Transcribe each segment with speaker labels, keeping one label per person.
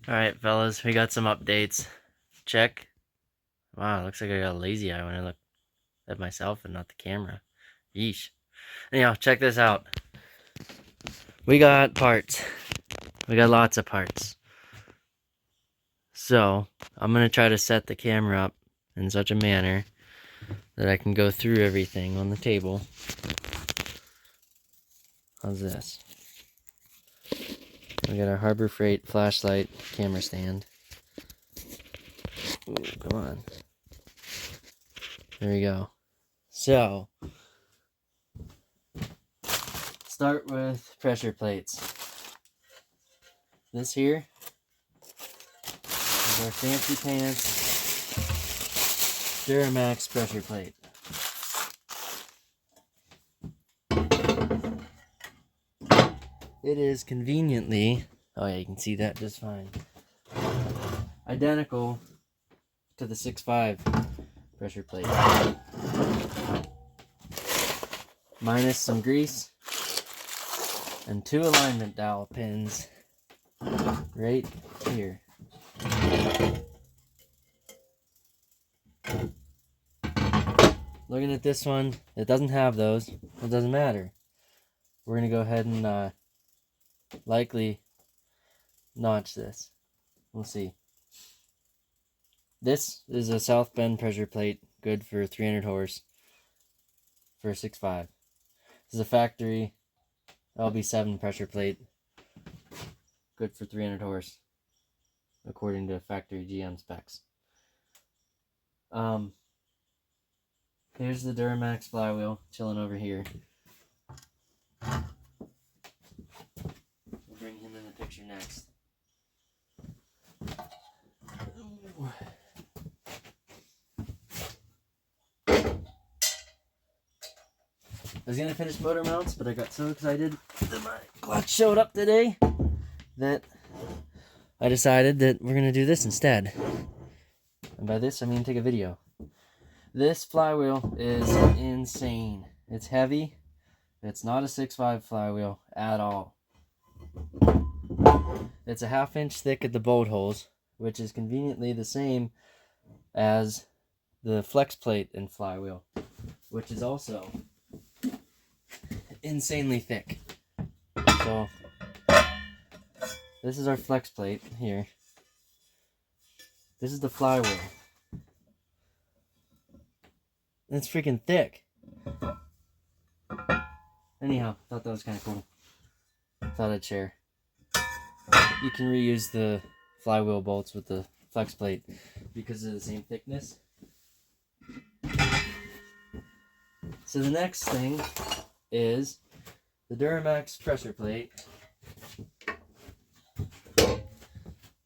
Speaker 1: Alright, fellas, we got some updates. Check. Wow, looks like I got a lazy eye when I look at myself and not the camera. Yeesh. Anyhow, check this out. We got parts. We got lots of parts. So, I'm going to try to set the camera up in such a manner that I can go through everything on the table. How's this? We got our Harbor Freight flashlight camera stand. Ooh, come on. There we go. So, start with pressure plates. This here is our fancy pants Duramax pressure plate. It is conveniently, oh yeah, you can see that just fine, identical to the 6.5 pressure plate. Minus some grease and 2 alignment dowel pins right here. Looking at this one, it doesn't have those. It doesn't matter. We're going to go ahead and likely notch this. We'll see. This is a South Bend pressure plate, good for 300 horse for a 6.5. This is a factory LB7 pressure plate, good for 300 horse, according to factory GM specs. Here's the Duramax flywheel chilling over here. We'll bring him in the picture next. I was gonna finish motor mounts, but I got so excited that my clutch showed up today that I decided that we're gonna do this instead. And by this, I mean take a video. This flywheel is insane. It's heavy. It's not a 6.5 flywheel at all. It's a 1/2 inch thick at the bolt holes, which is conveniently the same as the flex plate and flywheel, which is also insanely thick. So this is our flex plate here. This is the flywheel. It's freaking thick. Anyhow, thought that was kind of cool. Thought I'd share. You can reuse the flywheel bolts with the flex plate because of the same thickness. So the next thing is the Duramax pressure plate.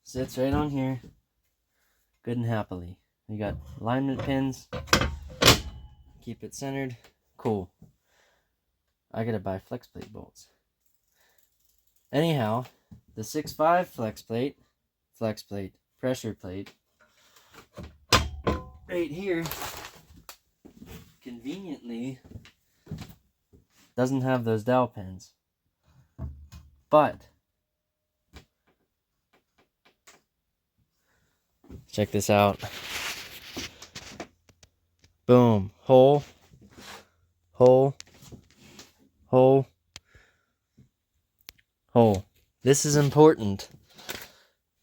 Speaker 1: Sits right on here, good and happily. We got alignment pins, keep it centered, cool. I gotta buy flex plate bolts. Anyhow, the 6.5 flex plate, pressure plate, right here, conveniently doesn't have those dowel pins. But check this out. Boom. Hole. Hole. Hole. Hole. This is important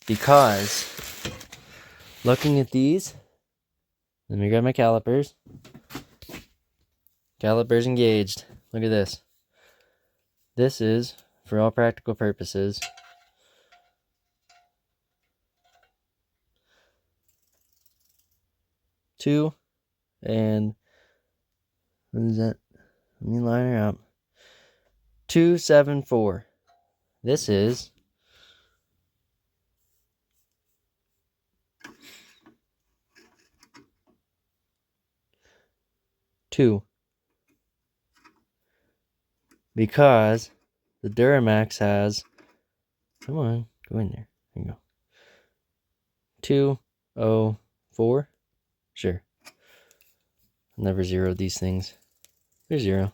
Speaker 1: because looking at these, let me grab my calipers. Calipers engaged. Look at this. This is, for all practical purposes, two and what is that? Let me line her up. 274. This is two. Because the Duramax has, come on, go in there. There you go. 204. Sure. Never zeroed these things. They're 0.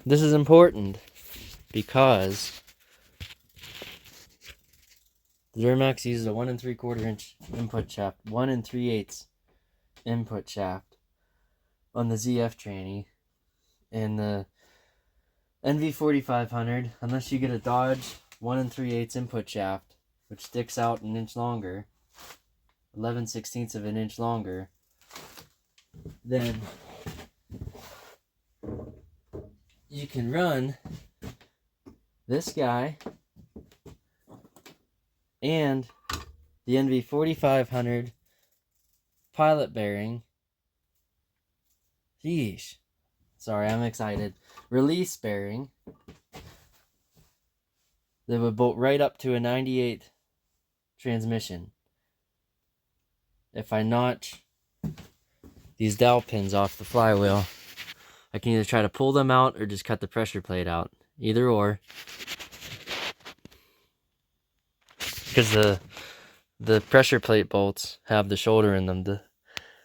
Speaker 1: This is important because The Duramax uses a 1 3/4 inch input shaft, 1 3/8 input shaft on the ZF tranny, and the NV4500, unless you get a Dodge 1 3/8 input shaft, which sticks out an inch longer, 11/16 of an inch longer, then you can run this guy and the NV4500 pilot bearing. Sheesh. Sorry, I'm excited. Release bearing that would bolt right up to a 98 transmission. If I notch these dowel pins off the flywheel, I can either try to pull them out or just cut the pressure plate out. Either or. Because the pressure plate bolts have the shoulder in them to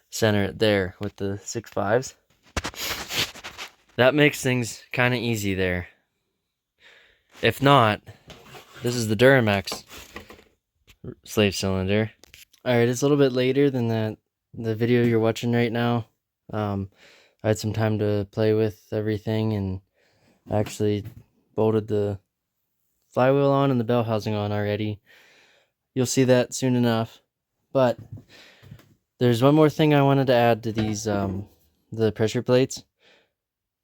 Speaker 1: center it there with the 6.5s. That makes things kind of easy there. If not, this is the Duramax slave cylinder. Alright, it's a little bit later than the video you're watching right now. I had some time to play with everything and actually bolted the flywheel on and the bell housing on already. You'll see that soon enough. But there's one more thing I wanted to add to these the pressure plates.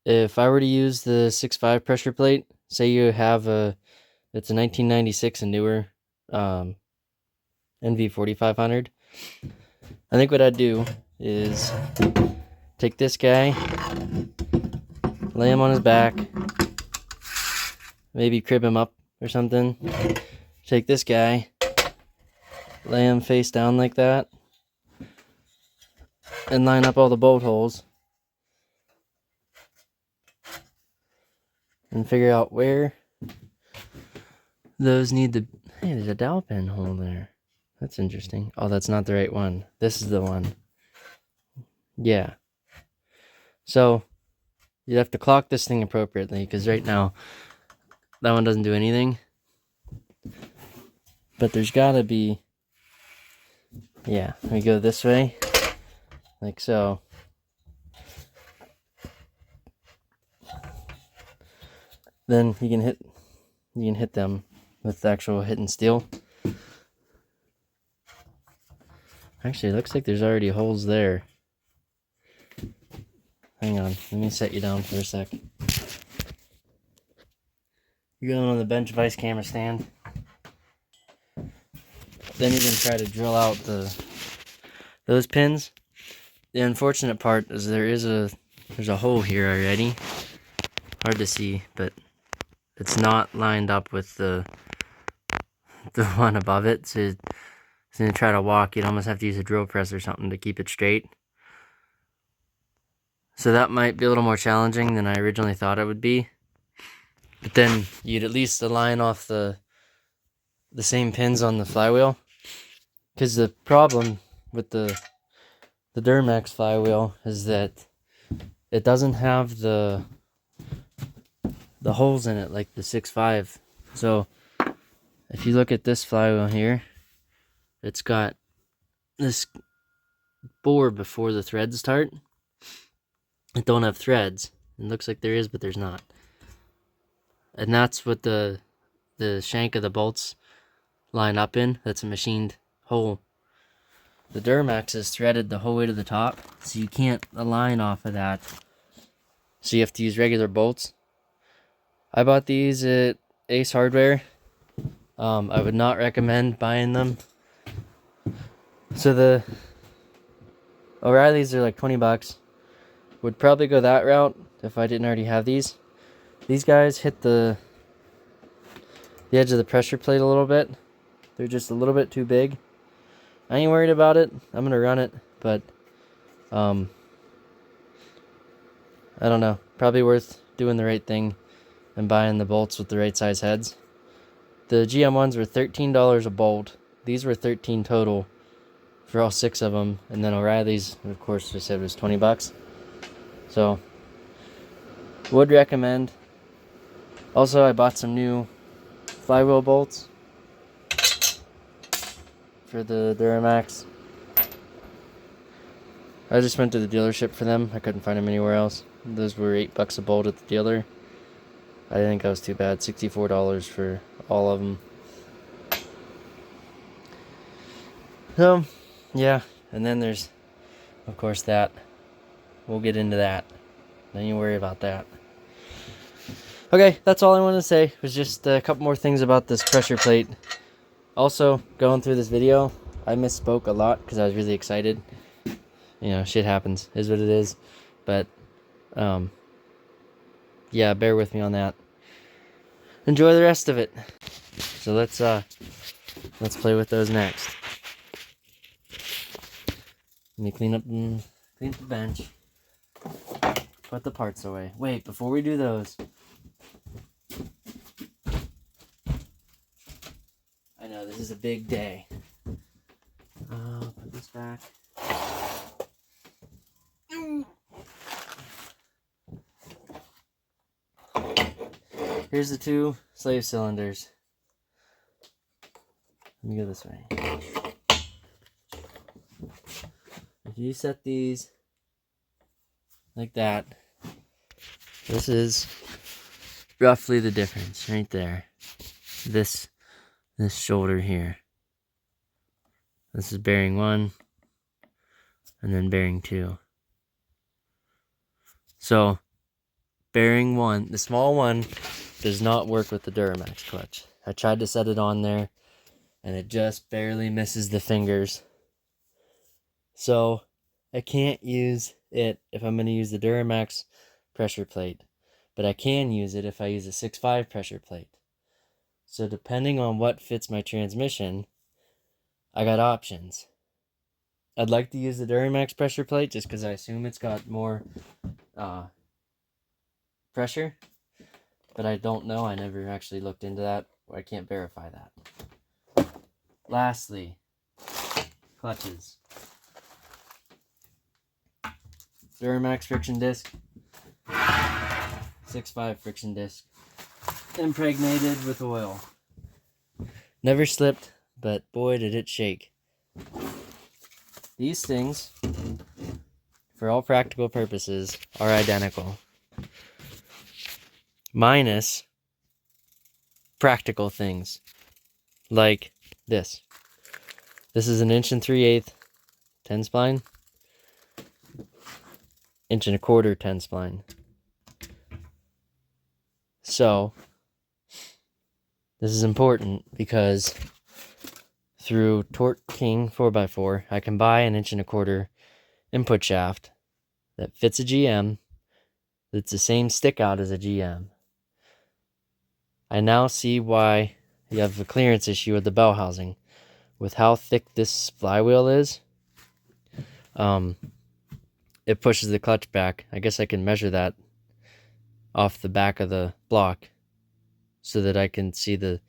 Speaker 1: If I were to use the 6.5 pressure plate, say you have it's a 1996 and newer NV4500, I think what I'd do is take this guy, lay him on his back, maybe crib him up or something. Take this guy, lay him face down like that, and line up all the bolt holes and figure out where those need to... Hey, there's a dowel pin hole there. That's interesting. Oh, that's not the right one. This is the one. Yeah. So, you have to clock this thing appropriately, because right now, that one doesn't do anything. But there's gotta be... Yeah, we go this way, like so. Then you can hit them with the actual hitting steel. Actually, it looks like there's already holes there. Hang on, let me set you down for a sec. You're going on the bench vice camera stand. Then you can try to drill out those pins. The unfortunate part is there's a hole here already. Hard to see, but it's not lined up with the one above it. So when you try to walk, you'd almost have to use a drill press or something to keep it straight. So that might be a little more challenging than I originally thought it would be. But then you'd at least align off the same pins on the flywheel. Because the problem with the Duramax flywheel is that it doesn't have the holes in it like the 6.5. So if you look at this flywheel here, it's got this bore before the threads start. It don't have threads. It looks like there is, but there's not. And that's what the shank of the bolts line up in. That's a machined hole. The Duramax is threaded the whole way to the top, so you can't align off of that. So you have to use regular bolts. I bought these at Ace Hardware. I would not recommend buying them. So the O'Reilly's are like 20 bucks. Would probably go that route if I didn't already have these. These guys hit the edge of the pressure plate a little bit. They're just a little bit too big. I ain't worried about it. I'm gonna run it, but I don't know. Probably worth doing the right thing and buying the bolts with the right size heads. The GM ones were $13 a bolt. These were $13 total for all 6 of them, and then O'Reilly's, of course, I said was 20 bucks. So, would recommend. Also, I bought some new flywheel bolts. for the Duramax. I just went to the dealership for them. I couldn't find them anywhere else. Those were $8 a bolt at the dealer. I didn't think that was too bad. $64 for all of them. So, yeah. And then there's, of course, that. We'll get into that. Don't you worry about that. Okay, that's all I wanted to say. It was just a couple more things about this pressure plate. Also, going through this video, I misspoke a lot because I was really excited. You know, shit happens. Is what it is. But, yeah, bear with me on that. Enjoy the rest of it. So let's play with those next. Let me clean up the bench. Put the parts away. Wait, before we do those, I know this is a big day. Put this back. Here's the 2 slave cylinders. Let me go this way. If you set these like that, this is roughly the difference right there. This shoulder here. This is bearing 1 and then bearing 2. So bearing 1, the small one, does not work with the Duramax clutch. I tried to set it on there and it just barely misses the fingers. So I can't use it if I'm going to use the Duramax pressure plate, but I can use it if I use a 6.5 pressure plate. So depending on what fits my transmission, I got options. I'd like to use the Duramax pressure plate just because I assume it's got more pressure, but I don't know. I never actually looked into that. I can't verify that. Lastly, clutches. Duramax friction disc, 6.5 friction disc, impregnated with oil. Never slipped, but boy did it shake. These things, for all practical purposes, are identical. Minus practical things, like this. This is an 1 3/8 10 spline. 1 1/4 10 spline. So this is important because through Torque King 4x4, I can buy an 1 1/4 input shaft that fits a GM, that's the same stick out as a GM. I now see why you have a clearance issue with the bell housing. With how thick this flywheel is, it pushes the clutch back. I guess I can measure that off the back of the block so that I can see the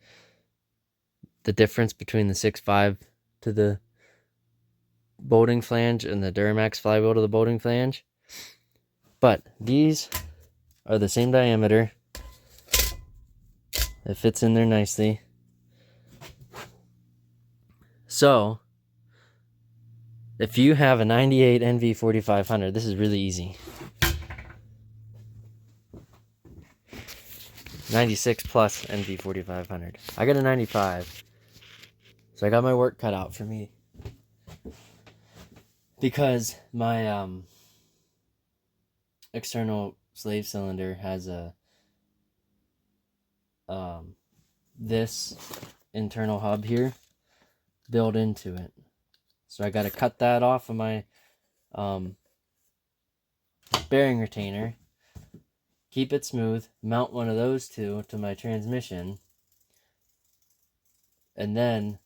Speaker 1: difference between the 6.5 to the bolting flange and the Duramax flywheel to the bolting flange. But these are the same diameter. It fits in there nicely. So if you have a 98 NV4500, this is really easy. 96 plus NV4500. I got a 95. So I got my work cut out for me. Because my external slave cylinder has a this internal hub here built into it. So I got to cut that off of my bearing retainer, keep it smooth, mount one of those two to my transmission, and then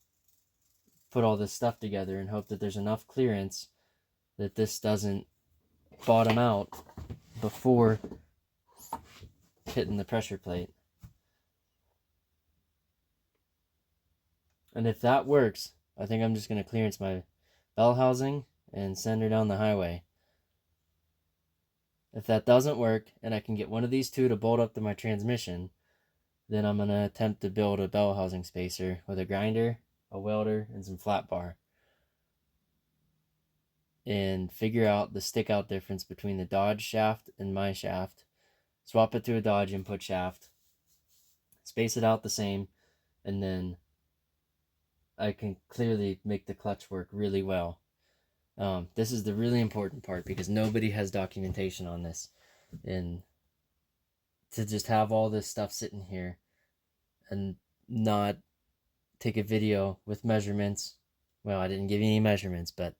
Speaker 1: put all this stuff together and hope that there's enough clearance that this doesn't bottom out before hitting the pressure plate. And if that works, I think I'm just going to clearance my bell housing and send her down the highway. If that doesn't work and I can get one of these two to bolt up to my transmission, then I'm going to attempt to build a bell housing spacer with a grinder a welder, and some flat bar, and figure out the stick out difference between the Dodge shaft and my shaft. Swap it to a Dodge input shaft, space it out the same, and then I can clearly make the clutch work really well. This is the really important part because nobody has documentation on this. And to just have all this stuff sitting here and not take a video with measurements. Well, I didn't give you any measurements, but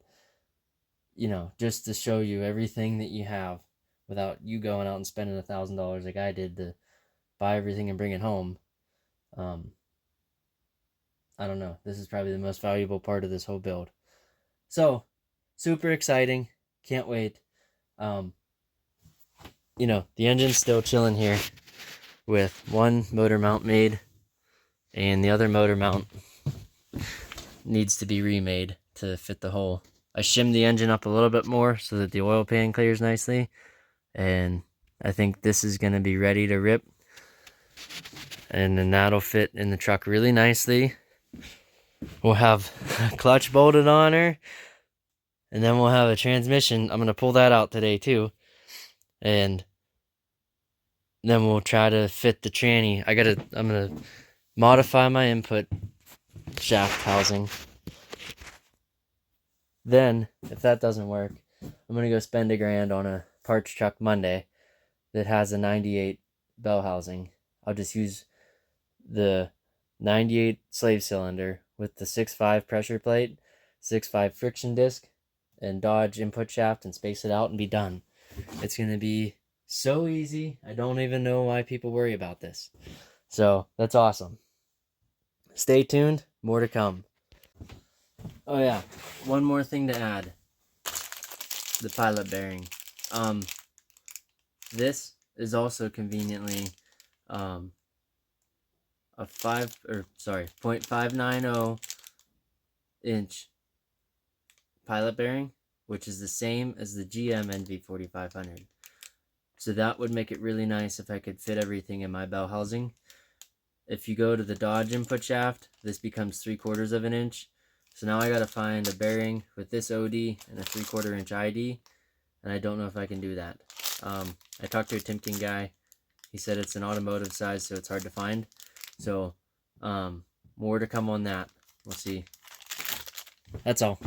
Speaker 1: you know, just to show you everything that you have without you going out and spending $1,000 like I did to buy everything and bring it home. I don't know. This is probably the most valuable part of this whole build. So, super exciting. Can't wait. You know, the engine's still chilling here with one motor mount made, and the other motor mount needs to be remade to fit the hole. I shimmed the engine up a little bit more so that the oil pan clears nicely, and I think this is going to be ready to rip, and then that'll fit in the truck really nicely. We'll have a clutch bolted on her, and then we'll have a transmission. I'm going to pull that out today too, and then we'll try to fit the tranny. I'm going to modify my input shaft housing. Then, if that doesn't work, I'm going to go spend $1,000 on a parts truck Monday that has a 98 bell housing. I'll just use the 98 slave cylinder with the 6.5 pressure plate, 6.5 friction disc, and Dodge input shaft, and space it out and be done. It's going to be so easy. I don't even know why people worry about this. So, that's awesome. Stay tuned. More to come. Oh yeah, one more thing to add. The pilot bearing. This is also conveniently a 0.590 inch pilot bearing, which is the same as the GM NV4500. So that would make it really nice if I could fit everything in my bell housing. If you go to the Dodge input shaft, this becomes 3/4 of an inch. So now I gotta find a bearing with this OD and a 3/4 inch ID, and I don't know if I can do that. I talked to a Timken guy. He said it's an automotive size, so it's hard to find. So more to come on that. We'll see. That's all.